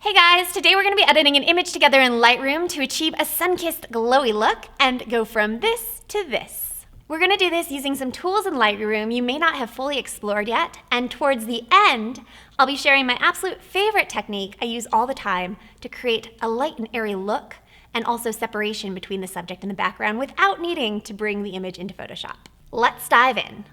Hey guys, today we're going to be editing an image together in Lightroom to achieve a sun-kissed glowy look and go from this to this. We're going to do this using some tools in Lightroom you may not have fully explored yet, and towards the end, I'll be sharing my absolute favorite technique I use all the time to create a light and airy look and also separation between the subject and the background without needing to bring the image into Photoshop. Let's dive in.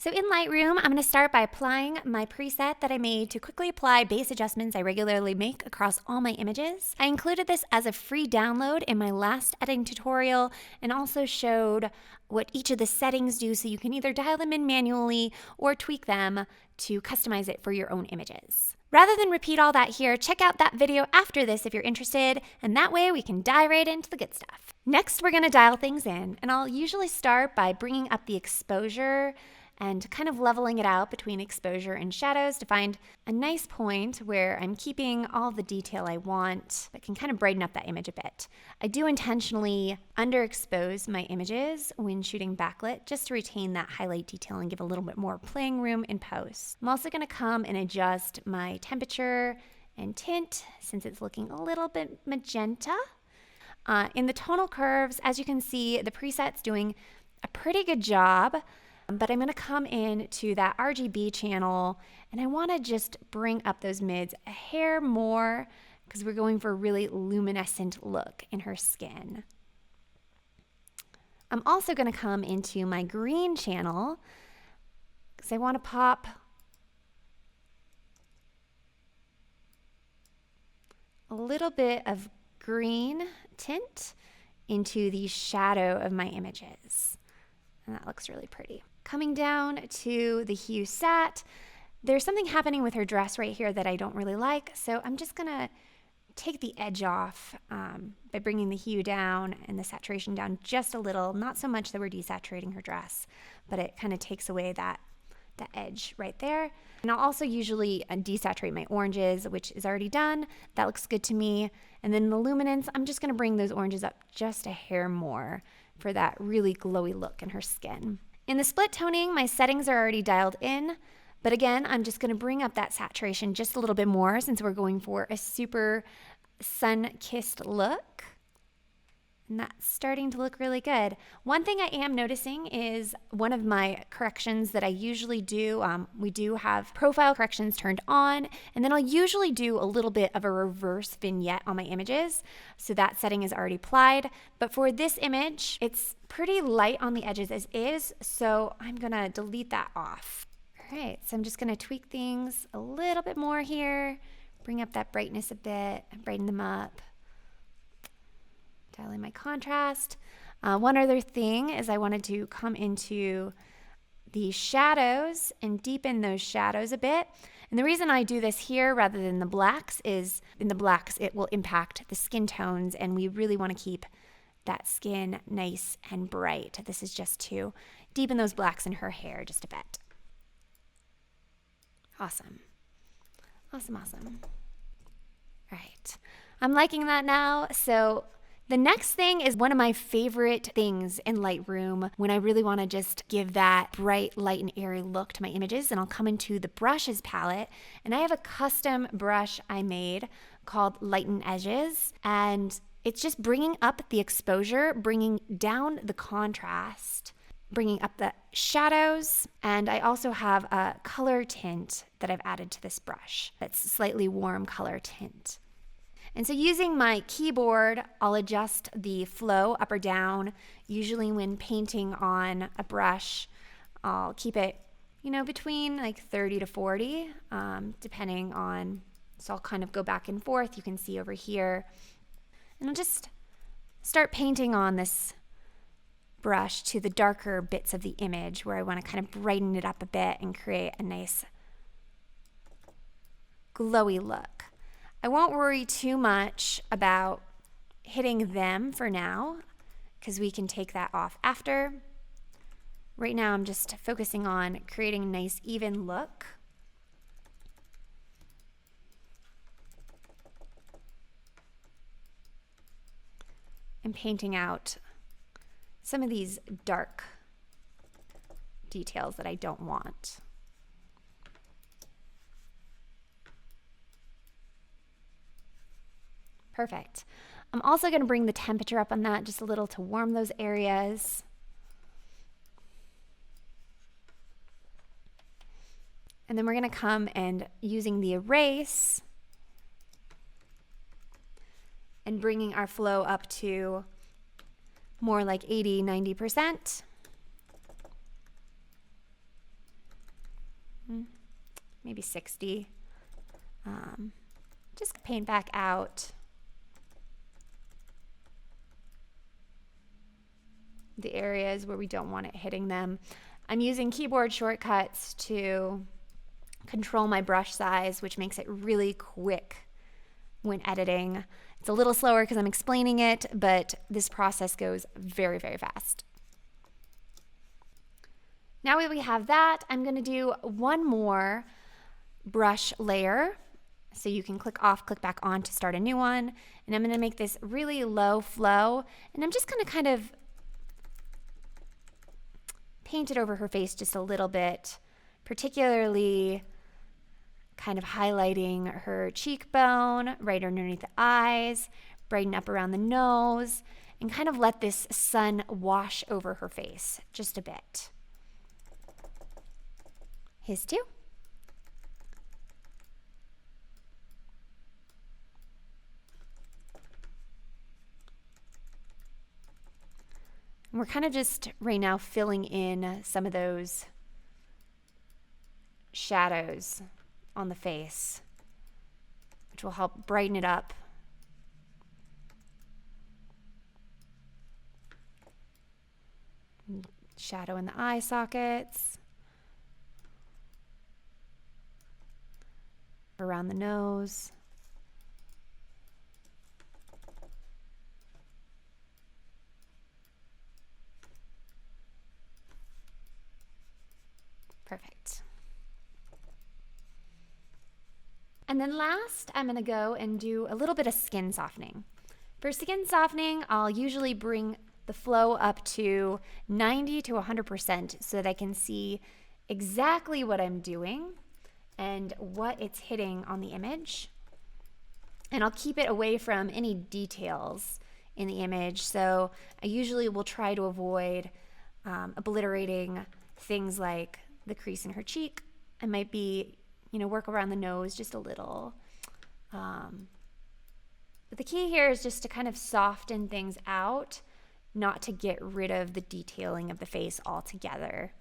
So in Lightroom, I'm going to start by applying my preset that I made to quickly apply base adjustments I regularly make across all my images. I included this as a free download in my last editing tutorial and also showed what each of the settings do so you can either dial them in manually or tweak them to customize it for your own images. Rather than repeat all that here, check out that video after this if you're interested, and that way we can dive right into the good stuff. Next, we're going to dial things in, and I'll usually start by bringing up the exposure and kind of leveling it out between exposure and shadows to find a nice point where I'm keeping all the detail I want that can kind of brighten up that image a bit. I do intentionally underexpose my images when shooting backlit just to retain that highlight detail and give a little bit more playing room in post. I'm also going to come and adjust my temperature and tint since it's looking a little bit magenta. In the tonal curves, as you can see, the preset's doing a pretty good job. But I'm going to come in to that RGB channel and I want to just bring up those mids a hair more because we're going for a really luminescent look in her skin. I'm also going to come into my green channel because I want to pop a little bit of green tint into the shadow of my images. And that looks really pretty. Coming down to the hue sat, there's something happening with her dress right here that I don't really like, so I'm just gonna take the edge off by bringing the hue down and the saturation down just a little, not so much that we're desaturating her dress, but it kind of takes away that edge right there. And I'll also usually desaturate my oranges, which is already done. That looks good to me. And then the luminance, I'm just gonna bring those oranges up just a hair more for that really glowy look in her skin. In the split toning, my settings are already dialed in, but again, I'm just going to bring up that saturation just a little bit more since we're going for a super sun-kissed look. And that's starting to look really good. One thing I am noticing is one of my corrections that I usually do, we do have profile corrections turned on, and then I'll usually do a little bit of a reverse vignette on my images. So that setting is already applied. But for this image, it's pretty light on the edges as is, so I'm gonna delete that off. All right, so I'm just gonna tweak things a little bit more here, bring up that brightness a bit, brighten them up. Dialing my contrast. One other thing is I wanted to come into the shadows and deepen those shadows a bit. And the reason I do this here rather than the blacks is in the blacks it will impact the skin tones and we really want to keep that skin nice and bright. This is just to deepen those blacks in her hair just a bit. Awesome. Awesome, awesome. All right. I'm liking that now. So the next thing is one of my favorite things in Lightroom when I really want to just give that bright, light, and airy look to my images. And I'll come into the brushes palette. And I have a custom brush I made called Lighten Edges. And it's just bringing up the exposure, bringing down the contrast, bringing up the shadows. And I also have a color tint that I've added to this brush. That's a slightly warm color tint. And so using my keyboard, I'll adjust the flow up or down. Usually when painting on a brush, I'll keep it, between like 30 to 40, depending on, so I'll kind of go back and forth. You can see over here. And I'll just start painting on this brush to the darker bits of the image where I want to kind of brighten it up a bit and create a nice glowy look. I won't worry too much about hitting them for now because we can take that off after. Right now I'm just focusing on creating a nice even look. And painting out some of these dark details that I don't want. Perfect. I'm also going to bring the temperature up on that just a little to warm those areas. And then we're going to come and using the erase and bringing our flow up to more like 80, 90%. Maybe 60. Just paint back out the areas where we don't want it hitting them. I'm using keyboard shortcuts to control my brush size, which makes it really quick when editing. It's a little slower because I'm explaining it, but this process goes very, very fast. Now that we have that, I'm going to do one more brush layer. So you can click off, click back on to start a new one. And I'm going to make this really low flow. And I'm just going to kind of paint it over her face just a little bit, particularly kind of highlighting her cheekbone, right underneath the eyes, brighten up around the nose, and kind of let this sun wash over her face just a bit. His too. We're kind of just right now filling in some of those shadows on the face, which will help brighten it up. Shadow in the eye sockets, around the nose. Perfect. And then last, I'm going to go and do a little bit of skin softening. For skin softening, I'll usually bring the flow up to 90 to 100% so that I can see exactly what I'm doing and what it's hitting on the image. And I'll keep it away from any details in the image. So I usually will try to avoid obliterating things like the crease in her cheek. I might be, work around the nose just a little. But the key here is just to kind of soften things out, not to get rid of the detailing of the face altogether.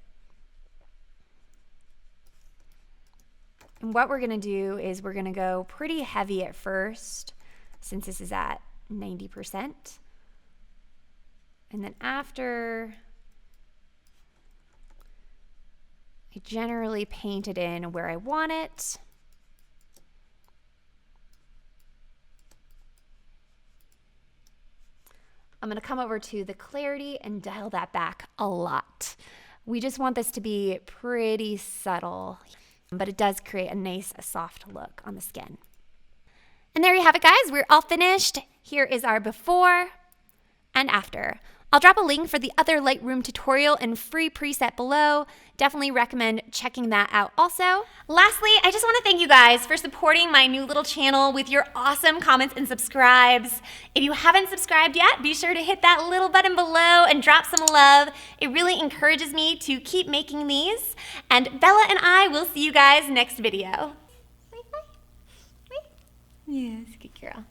And what we're going to do is we're going to go pretty heavy at first, since this is at 90%. And then after, I generally paint it in where I want it. I'm going to come over to the clarity and dial that back a lot. We just want this to be pretty subtle, but it does create a nice soft look on the skin. And there you have it, guys. We're all finished. Here is our before and after. I'll drop a link for the other Lightroom tutorial and free preset below. Definitely recommend checking that out also. Lastly, I just want to thank you guys for supporting my new little channel with your awesome comments and subscribes. If you haven't subscribed yet, be sure to hit that little button below and drop some love. It really encourages me to keep making these. And Bella and I will see you guys next video. Bye. Yes, good girl.